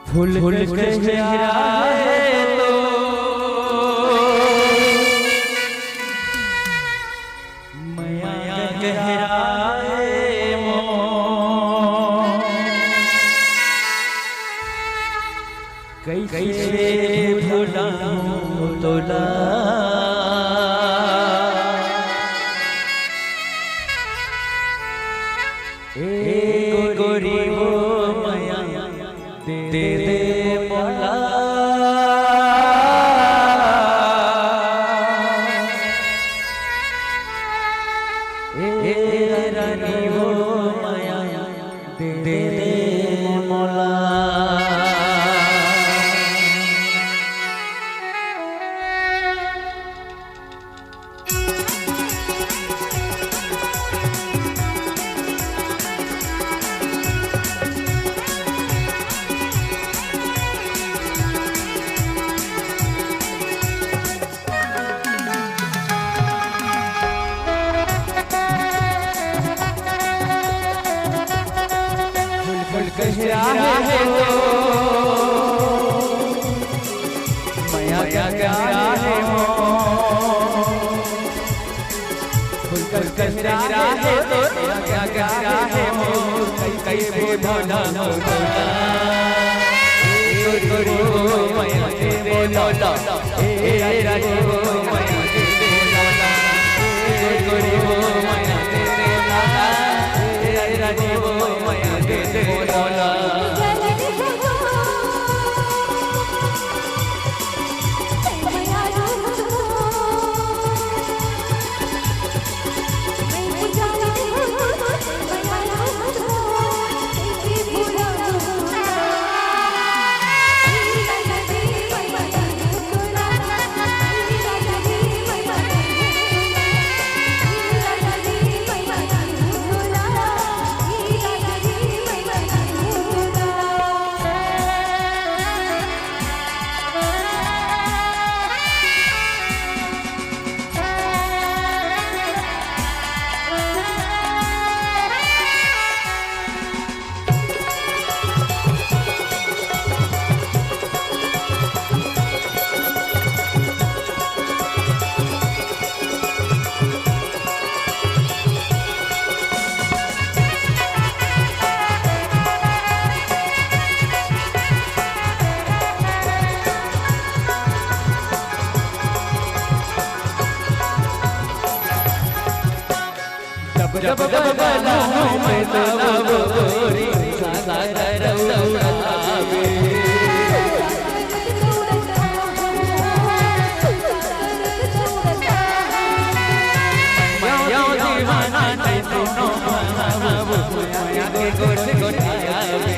फूल फूल चेहराए तो मया गहराए मोह कैसे भुलाऊं तोला गोरी वो मया दे दे मोला रानी वो मया दे दे मोला गहरा है तो मया क्या गहरा है फूल गहरा है तो मया क्या गहरा है कई बोला गोरी वो मया दे बोला रानी वो मया दे बोला गोरी वो मया दे बोला रानी वो मया दे बोला जब बलाओं में तब गोरी सागर रौलावे मया दीवाना नहीं सुनो मया के गोट गोटियावे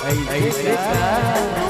ऐसे का